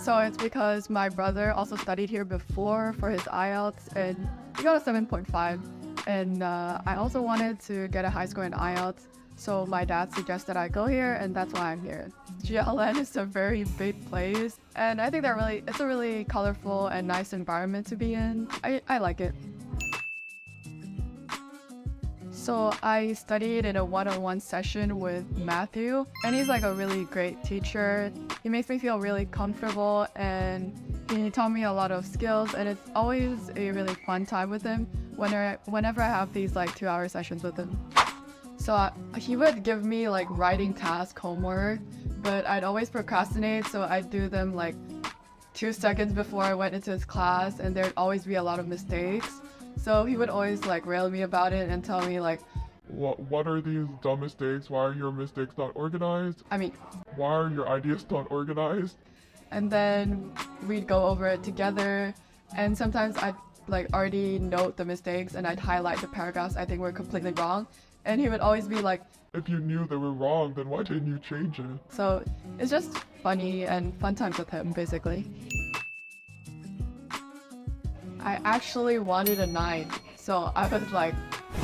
So it's because my brother also studied here before for his IELTS and he got a 7.5. And I also wanted to get a high score in IELTS. So my dad suggested I go here, and that's why I'm here. GLN is a very big place, and I think it's a really colorful and nice environment to be in. I like it. So I studied in a one-on-one session with Matthew, and he's like a really great teacher. He makes me feel really comfortable, and he taught me a lot of skills, and it's always a really fun time with him whenever I have these like 2-hour sessions with him. So he would give me like writing task homework, but I'd always procrastinate, so I'd do them like 2 seconds before I went into his class, and there'd always be a lot of mistakes. So he would always like rail me about it and tell me like, What are these dumb mistakes? Why are your mistakes not organized? Why are your ideas not organized? And then we'd go over it together, and sometimes I'd like already note the mistakes and I'd highlight the paragraphs I think were completely wrong. And he would always be like, if you knew they were wrong, then why didn't you change it? So it's just funny and fun times with him, basically. I actually wanted a 9, so I was like,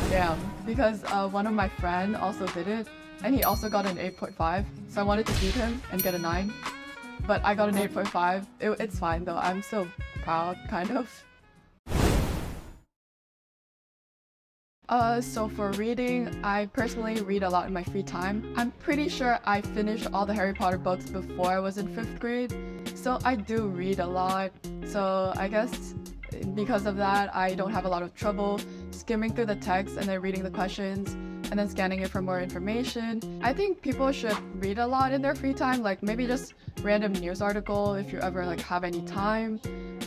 damn, because one of my friends also did it, and he also got an 8.5, so I wanted to beat him and get a 9, but I got an 8.5. It's fine though, I'm so proud, kind of. So for reading, I personally read a lot in my free time. I'm pretty sure I finished all the Harry Potter books before I was in 5th grade, so I do read a lot. So I guess because of that, I don't have a lot of trouble skimming through the text and then reading the questions and then scanning it for more information. I think people should read a lot in their free time, like maybe just random news article if you ever like have any time.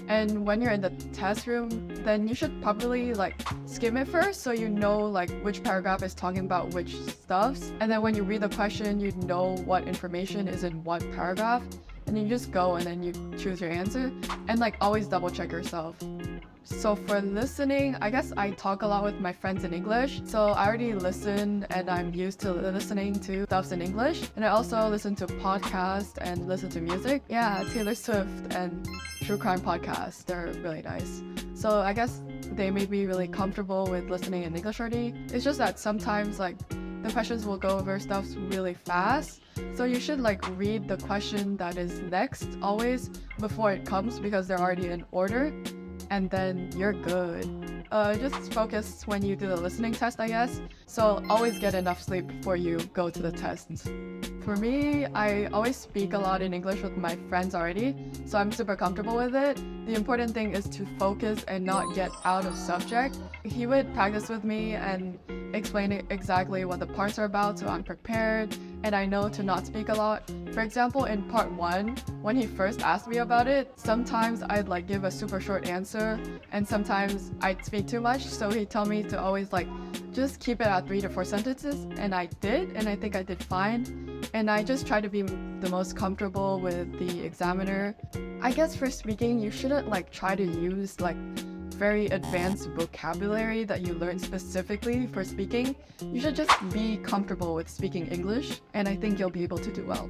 And when you're in the test room, then you should probably like skim it first so you know like which paragraph is talking about which stuffs. And then when you read the question, you know what information is in what paragraph. And you just go and then you choose your answer. And like always double check yourself. So for listening, I guess I talk a lot with my friends in English. So I already listen and I'm used to listening to stuffs in English. And I also listen to podcasts and listen to music. Yeah, Taylor Swift and true crime podcasts, they're really nice. So I guess they made me really comfortable with listening in English already. It's just that sometimes like the questions will go over stuff really fast. So you should like read the question that is next always before it comes because they're already in order. And then you're good. Just focus when you do the listening test, I guess. So always get enough sleep before you go to the tests. For me, I always speak a lot in English with my friends already, so I'm super comfortable with it. The important thing is to focus and not get out of subject. He would practice with me and explain exactly what the parts are about so I'm prepared and I know to not speak a lot. For example, in part 1, when he first asked me about it, sometimes I'd like give a super short answer and sometimes I'd speak too much, so he'd tell me to always like just keep it at 3 to 4 sentences, and I did, and I think I did fine. And I just try to be the most comfortable with the examiner. I guess for speaking, you shouldn't like try to use like very advanced vocabulary that you learn specifically for speaking. You should just be comfortable with speaking English, and I think you'll be able to do well.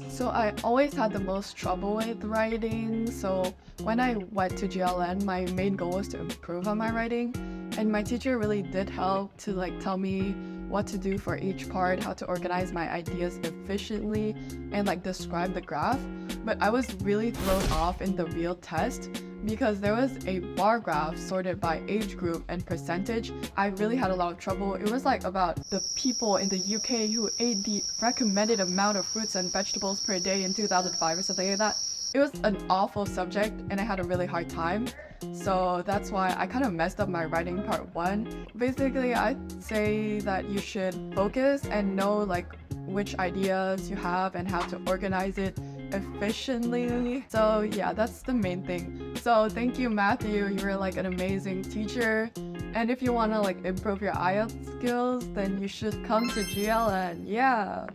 So I always had the most trouble with writing, so when I went to GLN, my main goal was to improve on my writing, and my teacher really did help to like tell me what to do for each part, how to organize my ideas efficiently, and like describe the graph. But I was really thrown off in the real test because there was a bar graph sorted by age group and percentage. I really had a lot of trouble. It was like about the people in the UK who ate the recommended amount of fruits and vegetables per day in 2005 or something like that. It was an awful subject and I had a really hard time. So that's why I kind of messed up my writing part 1. Basically, I'd say that you should focus and know like which ideas you have and how to organize it efficiently. So yeah, that's the main thing. So thank you, Matthew. You were like an amazing teacher. And if you want to like improve your IELTS skills, then you should come to GLN. Yeah.